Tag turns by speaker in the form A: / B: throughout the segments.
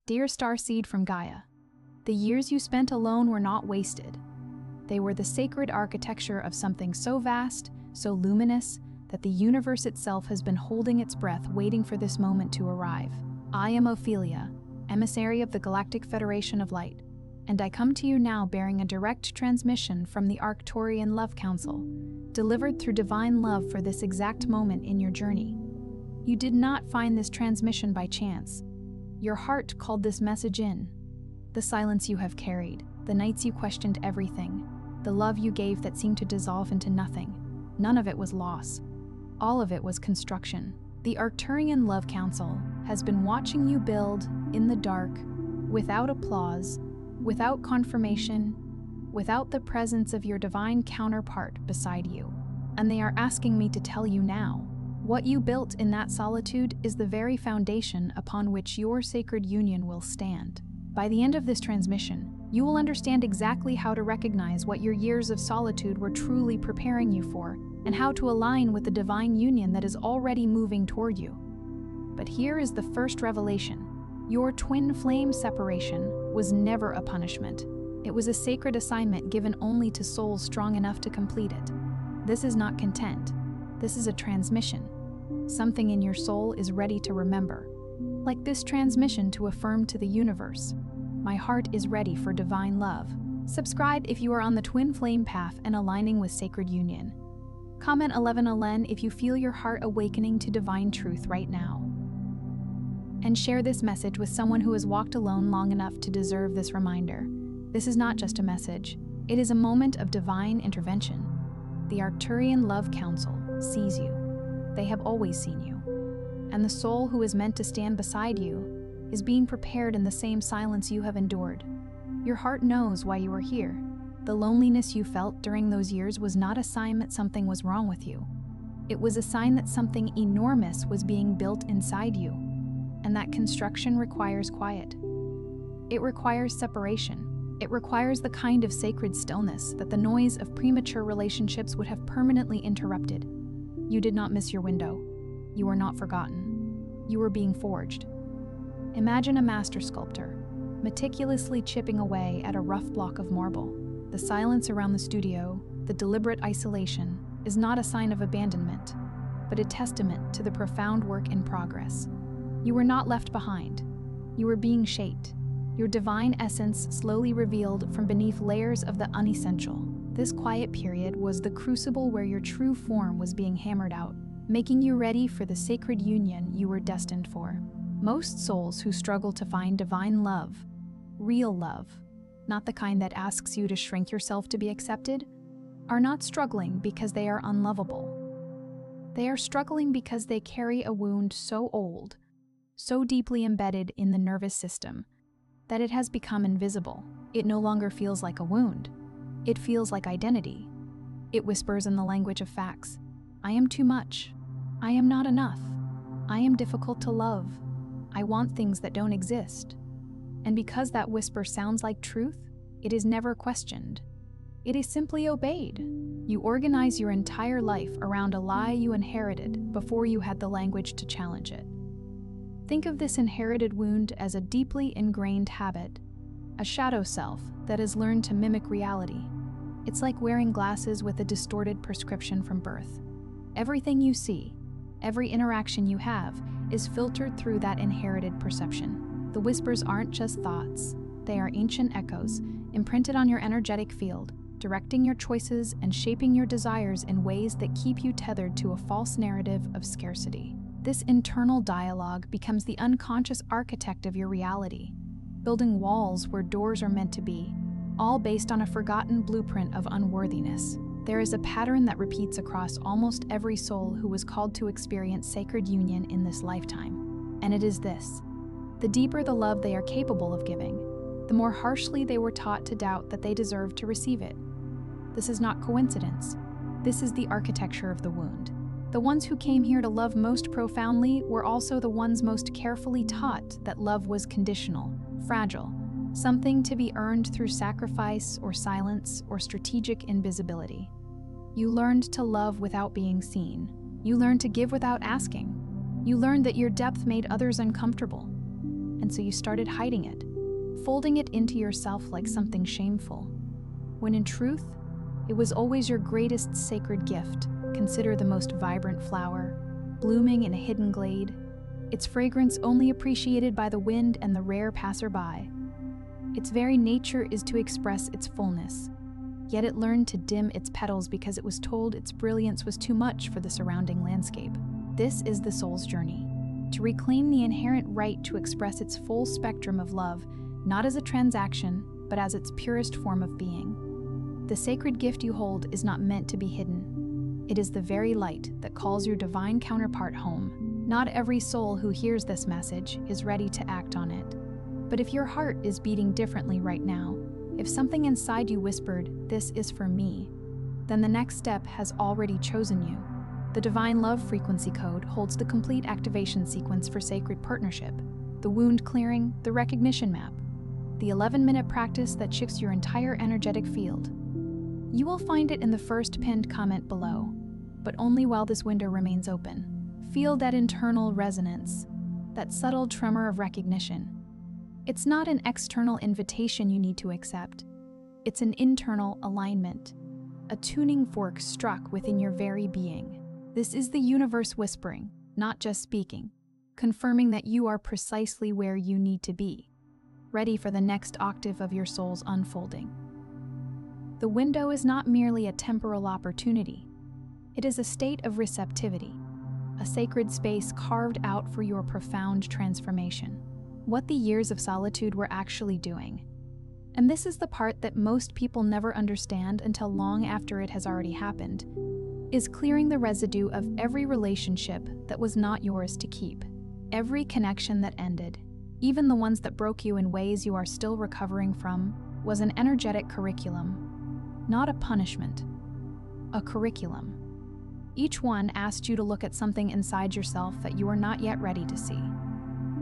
A: Dear Starseed from Gaia, the years you spent alone were not wasted. They were the sacred architecture of something so vast, so luminous, that the universe itself has been holding its breath waiting for this moment to arrive. I am Ophelia, emissary of the Galactic Federation of Light, and I come to you now bearing a direct transmission from the Arcturian Council, delivered through divine love for this exact moment in your journey. You did not find this transmission by chance. Your heart called this message in. The silence you have carried, the nights you questioned everything, the love you gave that seemed to dissolve into nothing, none of it was loss. All of it was construction. The Arcturian Council has been watching you build in the dark, without applause, without confirmation, without the presence of your divine counterpart beside you. And they are asking me to tell you now, what you built in that solitude is the very foundation upon which your sacred union will stand. By the end of this transmission, you will understand exactly how to recognize what your years of solitude were truly preparing you for, and how to align with the divine union that is already moving toward you. But here is the first revelation. Your twin flame separation was never a punishment. It was a sacred assignment given only to souls strong enough to complete it. This is not content. This is a transmission. Something in your soul is ready to remember. Like this transmission to affirm to the universe, my heart is ready for divine love. Subscribe if you are on the twin flame path and aligning with sacred union. Comment 11 if you feel your heart awakening to divine truth right now. And share this message with someone who has walked alone long enough to deserve this reminder. This is not just a message, it is a moment of divine intervention. The Arcturian Council sees you. They have always seen you. And the soul who is meant to stand beside you is being prepared in the same silence you have endured. Your heart knows why you are here. The loneliness you felt during those years was not a sign that something was wrong with you. It was a sign that something enormous was being built inside you, and that construction requires quiet. It requires separation. It requires the kind of sacred stillness that the noise of premature relationships would have permanently interrupted. You did not miss your window. You were not forgotten. You were being forged. Imagine a master sculptor, meticulously chipping away at a rough block of marble. The silence around the studio, the deliberate isolation, is not a sign of abandonment, but a testament to the profound work in progress. You were not left behind. You were being shaped. Your divine essence slowly revealed from beneath layers of the unessential. This quiet period was the crucible where your true form was being hammered out, making you ready for the sacred union you were destined for. Most souls who struggle to find divine love, real love, not the kind that asks you to shrink yourself to be accepted, are not struggling because they are unlovable. They are struggling because they carry a wound so old, so deeply embedded in the nervous system, that it has become invisible. It no longer feels like a wound. It feels like identity. It whispers in the language of facts. I am too much. I am not enough. I am difficult to love. I want things that don't exist. And because that whisper sounds like truth, it is never questioned. It is simply obeyed. You organize your entire life around a lie you inherited before you had the language to challenge it. Think of this inherited wound as a deeply ingrained habit, a shadow self that has learned to mimic reality. It's like wearing glasses with a distorted prescription from birth. Everything you see, every interaction you have, is filtered through that inherited perception. The whispers aren't just thoughts. They are ancient echoes, imprinted on your energetic field, directing your choices and shaping your desires in ways that keep you tethered to a false narrative of scarcity. This internal dialogue becomes the unconscious architect of your reality, building walls where doors are meant to be, all based on a forgotten blueprint of unworthiness. There is a pattern that repeats across almost every soul who was called to experience sacred union in this lifetime, and it is this. The deeper the love they are capable of giving, the more harshly they were taught to doubt that they deserved to receive it. This is not coincidence. This is the architecture of the wound. The ones who came here to love most profoundly were also the ones most carefully taught that love was conditional, fragile, something to be earned through sacrifice or silence or strategic invisibility. You learned to love without being seen. You learned to give without asking. You learned that your depth made others uncomfortable. and so you started hiding it, folding it into yourself like something shameful. When in truth, it was always your greatest sacred gift. Consider the most vibrant flower, blooming in a hidden glade, its fragrance only appreciated by the wind and the rare passerby. Its very nature is to express its fullness, yet it learned to dim its petals because it was told its brilliance was too much for the surrounding landscape. This is the soul's journey, to reclaim the inherent right to express its full spectrum of love, not as a transaction, but as its purest form of being. The sacred gift you hold is not meant to be hidden. It is the very light that calls your divine counterpart home. Not every soul who hears this message is ready to act on it. But if your heart is beating differently right now, if something inside you whispered, "This is for me," then the next step has already chosen you. The Divine Love Frequency Code holds the complete activation sequence for sacred partnership, the wound clearing, the recognition map, the 11-minute practice that shifts your entire energetic field. You will find it in the first pinned comment below, but only while this window remains open. Feel that internal resonance, that subtle tremor of recognition. It's not an external invitation you need to accept. It's an internal alignment, a tuning fork struck within your very being. This is the universe whispering, not just speaking, confirming that you are precisely where you need to be, ready for the next octave of your soul's unfolding. The window is not merely a temporal opportunity. It is a state of receptivity, a sacred space carved out for your profound transformation. What the years of solitude were actually doing. And this is the part that most people never understand until long after it has already happened, is clearing the residue of every relationship that was not yours to keep. Every connection that ended, even the ones that broke you in ways you are still recovering from, was an energetic curriculum. Not a punishment, a curriculum. Each one asked you to look at something inside yourself that you were not yet ready to see.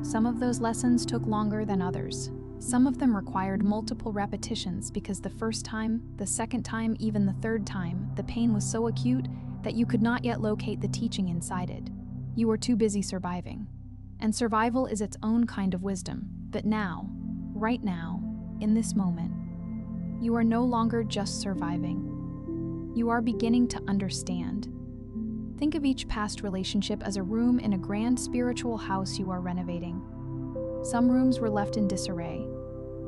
A: Some of those lessons took longer than others. Some of them required multiple repetitions because the first time, the second time, even the third time, the pain was so acute that you could not yet locate the teaching inside it. You were too busy surviving. And survival is its own kind of wisdom. But now, right now, in this moment, you are no longer just surviving. You are beginning to understand. Think of each past relationship as a room in a grand spiritual house you are renovating. Some rooms were left in disarray,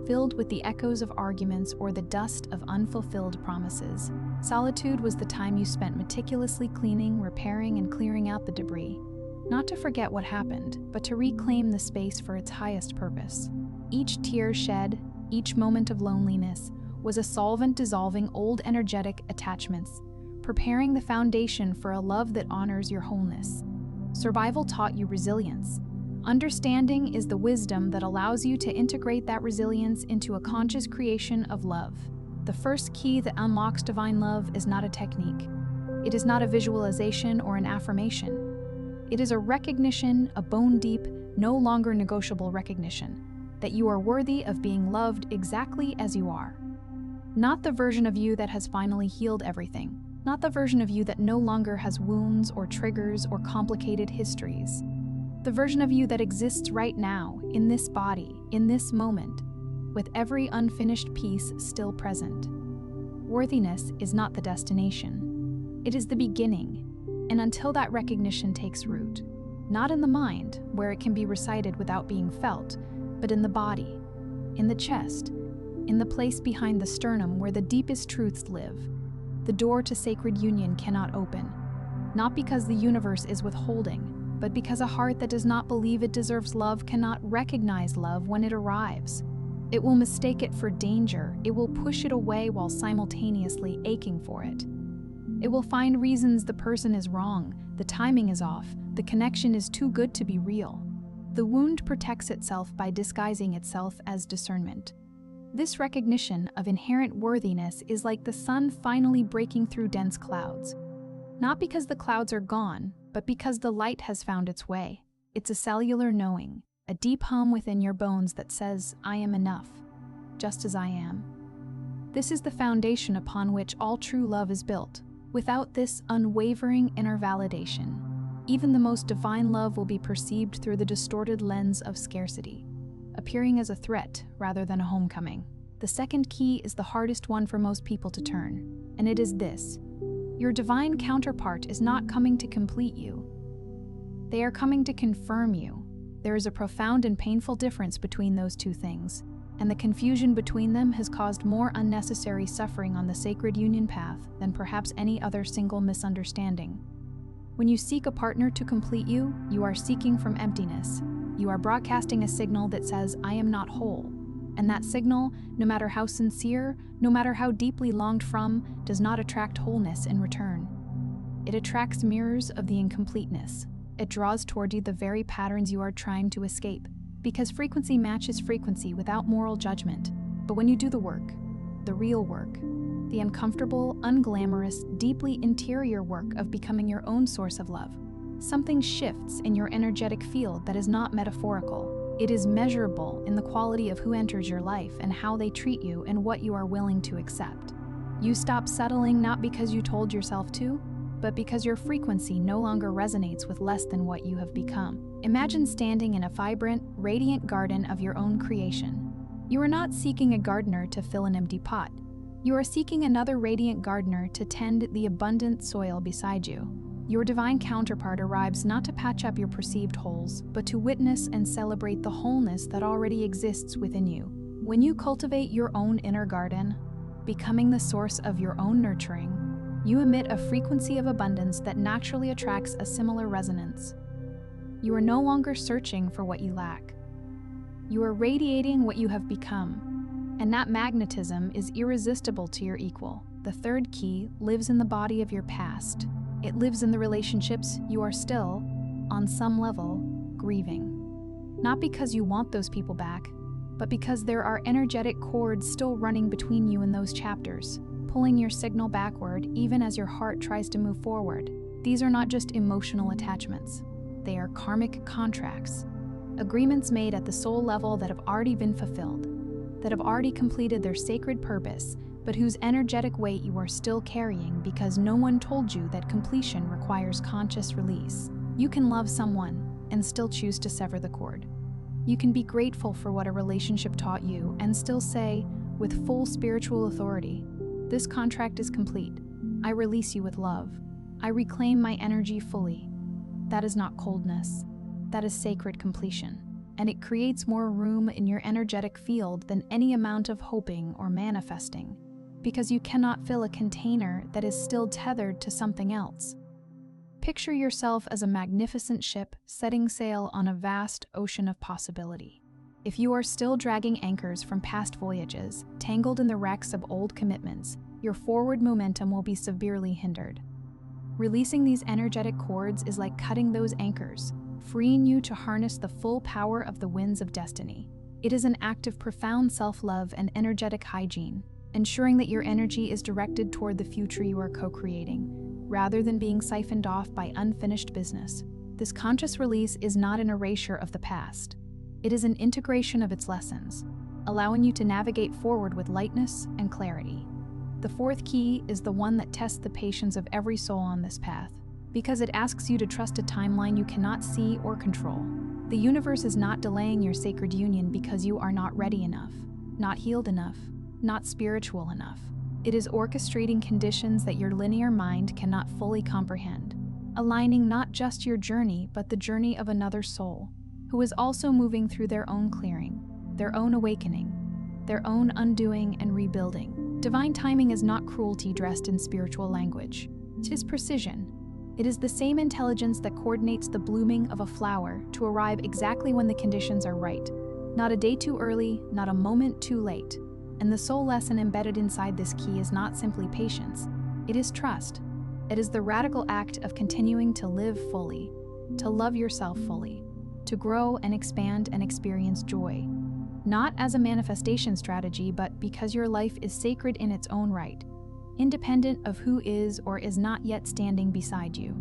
A: filled with the echoes of arguments or the dust of unfulfilled promises. Solitude was the time you spent meticulously cleaning, repairing, and clearing out the debris. Not to forget what happened, but to reclaim the space for its highest purpose. Each tear shed, each moment of loneliness, was a solvent dissolving old energetic attachments, preparing the foundation for a love that honors your wholeness. Survival taught you resilience. Understanding is the wisdom that allows you to integrate that resilience into a conscious creation of love. The first key that unlocks divine love is not a technique. It is not a visualization or an affirmation. It is a recognition, a bone-deep, no longer negotiable recognition, that you are worthy of being loved exactly as you are. Not the version of you that has finally healed everything. Not the version of you that no longer has wounds or triggers or complicated histories. The version of you that exists right now, in this body, in this moment, with every unfinished piece still present. Worthiness is not the destination. It is the beginning, and until that recognition takes root, not in the mind, where it can be recited without being felt, but in the body, in the chest, in the place behind the sternum where the deepest truths live, the door to sacred union cannot open, not because the universe is withholding, but because a heart that does not believe it deserves love cannot recognize love when it arrives. It will mistake it for danger. It will push it away while simultaneously aching for it. It will find reasons the person is wrong, the timing is off, the connection is too good to be real. The wound protects itself by disguising itself as discernment. This recognition of inherent worthiness is like the sun finally breaking through dense clouds. Not because the clouds are gone, but because the light has found its way. It's a cellular knowing, a deep hum within your bones that says, "I am enough, just as I am." This is the foundation upon which all true love is built. Without this unwavering inner validation, even the most divine love will be perceived through the distorted lens of scarcity. appearing as a threat rather than a homecoming. The second key is the hardest one for most people to turn, and it is this. Your divine counterpart is not coming to complete you. They are coming to confirm you. There is a profound and painful difference between those two things, and the confusion between them has caused more unnecessary suffering on the sacred union path than perhaps any other single misunderstanding. When you seek a partner to complete you, you are seeking from emptiness. You are broadcasting a signal that says, "I am not whole." And that signal, no matter how sincere, no matter how deeply longed from, does not attract wholeness in return. It attracts mirrors of the incompleteness. It draws toward you the very patterns you are trying to escape, because frequency matches frequency without moral judgment. But when you do the work, the real work, the uncomfortable, unglamorous, deeply interior work of becoming your own source of love, something shifts in your energetic field that is not metaphorical. It is measurable in the quality of who enters your life and how they treat you and what you are willing to accept. You stop settling not because you told yourself to, but because your frequency no longer resonates with less than what you have become. Imagine standing in a vibrant, radiant garden of your own creation. You are not seeking a gardener to fill an empty pot. You are seeking another radiant gardener to tend the abundant soil beside you. Your divine counterpart arrives not to patch up your perceived holes, but to witness and celebrate the wholeness that already exists within you. When you cultivate your own inner garden, becoming the source of your own nurturing, you emit a frequency of abundance that naturally attracts a similar resonance. You are no longer searching for what you lack. You are radiating what you have become. And that magnetism is irresistible to your equal. The third key lives in the body of your past. It lives in the relationships you are still, on some level, grieving. Not because you want those people back, but because there are energetic cords still running between you and those chapters, pulling your signal backward even as your heart tries to move forward. These are not just emotional attachments. They are karmic contracts, agreements made at the soul level that have already been fulfilled, that have already completed their sacred purpose, but whose energetic weight you are still carrying because no one told you that completion requires conscious release. You can love someone and still choose to sever the cord. You can be grateful for what a relationship taught you and still say, with full spiritual authority, "This contract is complete. I release you with love. I reclaim my energy fully." That is not coldness. That is sacred completion. And it creates more room in your energetic field than any amount of hoping or manifesting, because you cannot fill a container that is still tethered to something else. Picture yourself as a magnificent ship setting sail on a vast ocean of possibility. If you are still dragging anchors from past voyages, tangled in the wrecks of old commitments, your forward momentum will be severely hindered. Releasing these energetic cords is like cutting those anchors, freeing you to harness the full power of the winds of destiny. It is an act of profound self-love and energetic hygiene, ensuring that your energy is directed toward the future you are co-creating, rather than being siphoned off by unfinished business. This conscious release is not an erasure of the past. It is an integration of its lessons, allowing you to navigate forward with lightness and clarity. The fourth key is the one that tests the patience of every soul on this path, because it asks you to trust a timeline you cannot see or control. The universe is not delaying your sacred union because you are not ready enough, not healed enough, not spiritual enough. It is orchestrating conditions that your linear mind cannot fully comprehend, aligning not just your journey, but the journey of another soul, who is also moving through their own clearing, their own awakening, their own undoing and rebuilding. Divine timing is not cruelty dressed in spiritual language. It is precision. It is the same intelligence that coordinates the blooming of a flower to arrive exactly when the conditions are right. Not a day too early, not a moment too late. And the soul lesson embedded inside this key is not simply patience. It is trust. It is the radical act of continuing to live fully, to love yourself fully, to grow and expand and experience joy. Not as a manifestation strategy, but because your life is sacred in its own right, independent of who is or is not yet standing beside you.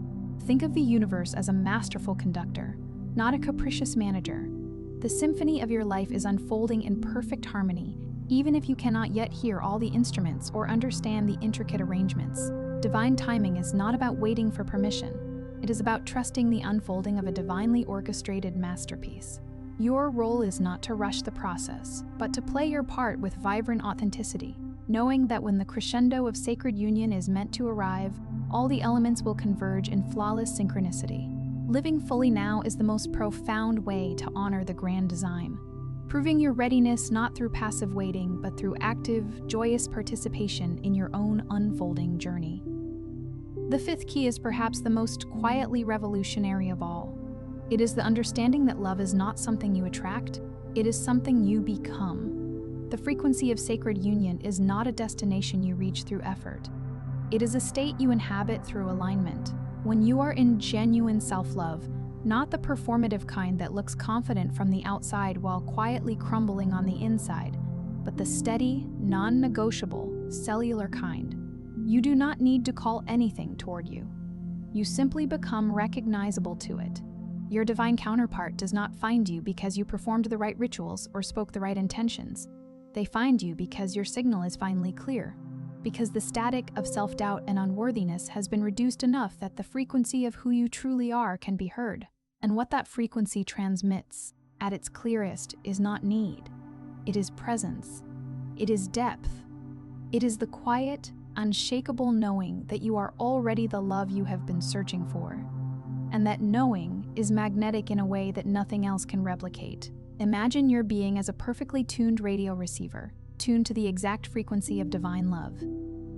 A: Think of the universe as a masterful conductor, not a capricious manager. The symphony of your life is unfolding in perfect harmony, even if you cannot yet hear all the instruments or understand the intricate arrangements. Divine timing is not about waiting for permission. It is about trusting the unfolding of a divinely orchestrated masterpiece. Your role is not to rush the process, but to play your part with vibrant authenticity, knowing that when the crescendo of sacred union is meant to arrive, all the elements will converge in flawless synchronicity. Living fully now is the most profound way to honor the grand design, proving your readiness not through passive waiting, but through active, joyous participation in your own unfolding journey. The fifth key is perhaps the most quietly revolutionary of all. It is the understanding that love is not something you attract, it is something you become. The frequency of sacred union is not a destination you reach through effort. It is a state you inhabit through alignment. When you are in genuine self-love, not the performative kind that looks confident from the outside while quietly crumbling on the inside, but the steady, non-negotiable, cellular kind, you do not need to call anything toward you. You simply become recognizable to it. Your divine counterpart does not find you because you performed the right rituals or spoke the right intentions. They find you because your signal is finally clear, because the static of self-doubt and unworthiness has been reduced enough that the frequency of who you truly are can be heard. And what that frequency transmits, at its clearest, is not need. It is presence. It is depth. It is the quiet, unshakable knowing that you are already the love you have been searching for. And that knowing is magnetic in a way that nothing else can replicate. Imagine your being as a perfectly tuned radio receiver, tuned to the exact frequency of divine love.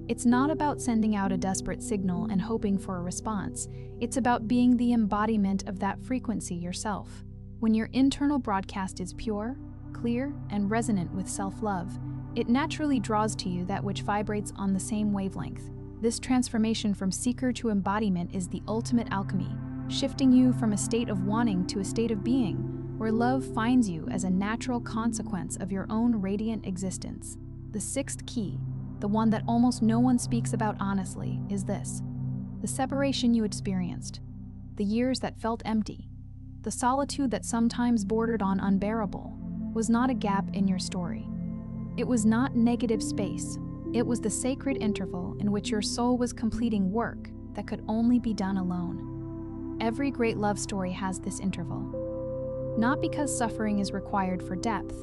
A: It's not about sending out a desperate signal and hoping for a response. It's about being the embodiment of that frequency yourself. When your internal broadcast is pure, clear, and resonant with self-love, it naturally draws to you that which vibrates on the same wavelength. This transformation from seeker to embodiment is the ultimate alchemy, shifting you from a state of wanting to a state of being, where love finds you as a natural consequence of your own radiant existence. The sixth key, the one that almost no one speaks about honestly, is this: the separation you experienced, the years that felt empty, the solitude that sometimes bordered on unbearable, was not a gap in your story. It was not negative space. It was the sacred interval in which your soul was completing work that could only be done alone. Every great love story has this interval. Not because suffering is required for depth,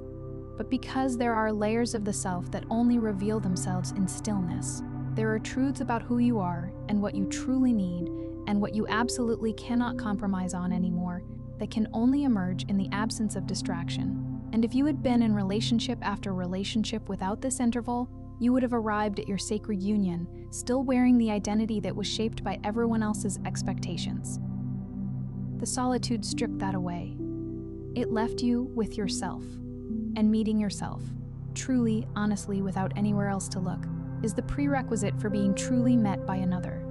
A: but because there are layers of the self that only reveal themselves in stillness. There are truths about who you are and what you truly need and what you absolutely cannot compromise on anymore that can only emerge in the absence of distraction. And if you had been in relationship after relationship without this interval, you would have arrived at your sacred union, still wearing the identity that was shaped by everyone else's expectations. The solitude stripped that away. It left you with yourself. And meeting yourself, truly, honestly, without anywhere else to look, is the prerequisite for being truly met by another.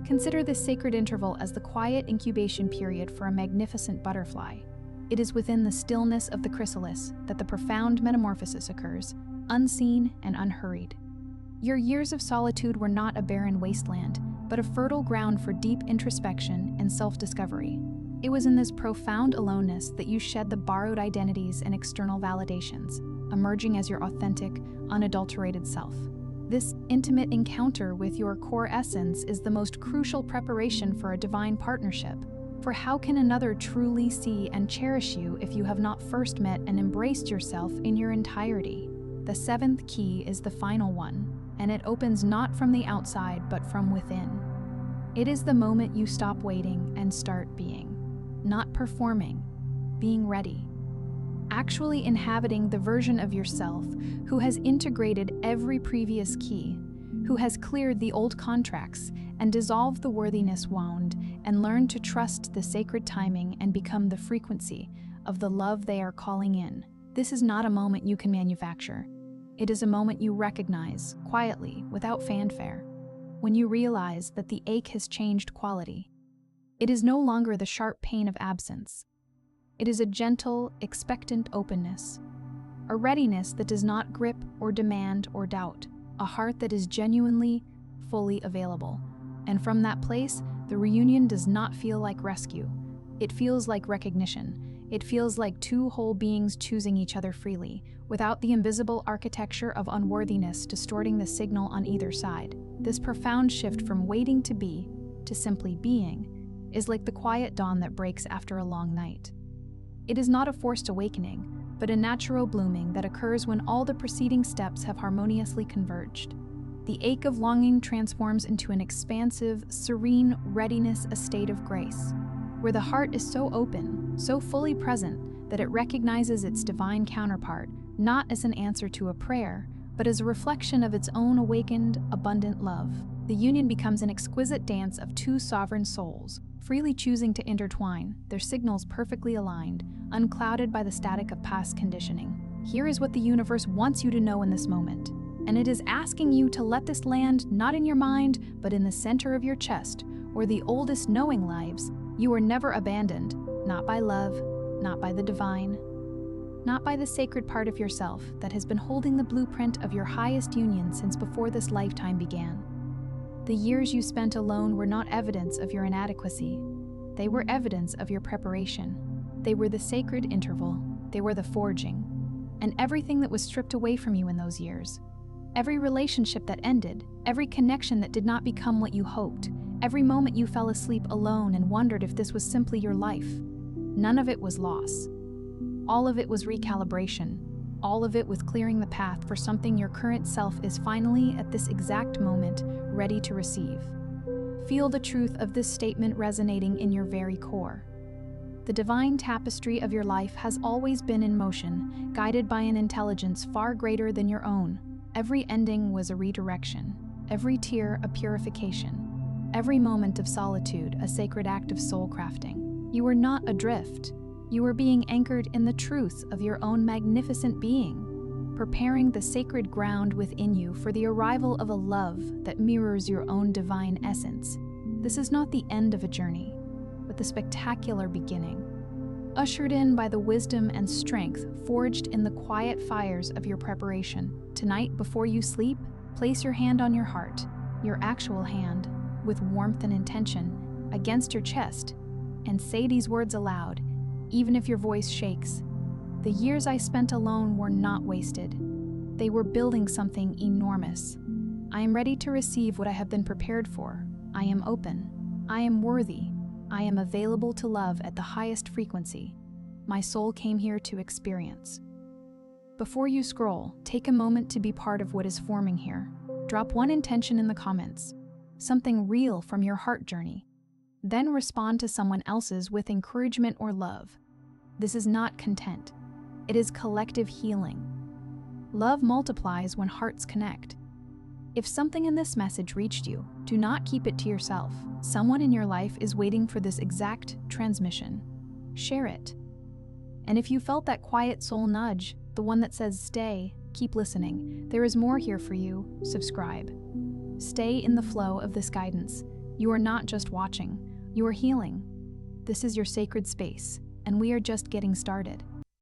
A: Consider this sacred interval as the quiet incubation period for a magnificent butterfly. It is within the stillness of the chrysalis that the profound metamorphosis occurs, unseen and unhurried. Your years of solitude were not a barren wasteland, but a fertile ground for deep introspection and self-discovery. It was in this profound aloneness that you shed the borrowed identities and external validations, emerging as your authentic, unadulterated self. This intimate encounter with your core essence is the most crucial preparation for a divine partnership. For how can another truly see and cherish you if you have not first met and embraced yourself in your entirety? The seventh key is the final one, and it opens not from the outside but from within. It is the moment you stop waiting and start being. Not performing, being ready. Actually inhabiting the version of yourself who has integrated every previous key, who has cleared the old contracts and dissolved the worthiness wound and learned to trust the sacred timing and become the frequency of the love they are calling in. This is not a moment you can manufacture. It is a moment you recognize, quietly, without fanfare, when you realize that the ache has changed quality. It is no longer the sharp pain of absence. It is a gentle, expectant openness, a readiness that does not grip or demand or doubt, a heart that is genuinely, fully available. And from that place, the reunion does not feel like rescue. It feels like recognition. It feels like two whole beings choosing each other freely, without the invisible architecture of unworthiness distorting the signal on either side. This profound shift from waiting to be to simply being is like the quiet dawn that breaks after a long night. It is not a forced awakening, but a natural blooming that occurs when all the preceding steps have harmoniously converged. The ache of longing transforms into an expansive, serene readiness, a state of grace, where the heart is so open, so fully present, that it recognizes its divine counterpart, not as an answer to a prayer, but as a reflection of its own awakened, abundant love. The union becomes an exquisite dance of two sovereign souls, freely choosing to intertwine, their signals perfectly aligned, unclouded by the static of past conditioning. Here is what the universe wants you to know in this moment, and it is asking you to let this land not in your mind, but in the center of your chest, where the oldest knowing lives. You are never abandoned, not by love, not by the divine, not by the sacred part of yourself that has been holding the blueprint of your highest union since before this lifetime began. The years you spent alone were not evidence of your inadequacy. They were evidence of your preparation. They were the sacred interval. They were the forging. And everything that was stripped away from you in those years, every relationship that ended, every connection that did not become what you hoped, every moment you fell asleep alone and wondered if this was simply your life, none of it was loss. All of it was recalibration. All of it was clearing the path for something your current self is finally, at this exact moment, ready to receive. Feel the truth of this statement resonating in your very core. The divine tapestry of your life has always been in motion, guided by an intelligence far greater than your own. Every ending was a redirection, every tear a purification, every moment of solitude a sacred act of soul crafting. You were not adrift. You were being anchored in the truth of your own magnificent being, preparing the sacred ground within you for the arrival of a love that mirrors your own divine essence. This is not the end of a journey, but the spectacular beginning, ushered in by the wisdom and strength forged in the quiet fires of your preparation. Tonight, before you sleep, place your hand on your heart, your actual hand, with warmth and intention, against your chest, and say these words aloud, even if your voice shakes. The years I spent alone were not wasted. They were building something enormous. I am ready to receive what I have been prepared for. I am open. I am worthy. I am available to love at the highest frequency. My soul came here to experience. Before you scroll, take a moment to be part of what is forming here. Drop one intention in the comments, something real from your heart journey. Then respond to someone else's with encouragement or love. This is not content. It is collective healing. Love multiplies when hearts connect. If something in this message reached you, do not keep it to yourself. Someone in your life is waiting for this exact transmission. Share it. And if you felt that quiet soul nudge, the one that says stay, keep listening. There is more here for you. Subscribe. Stay in the flow of this guidance. You are not just watching. You are healing. This is your sacred space, and we are just getting started.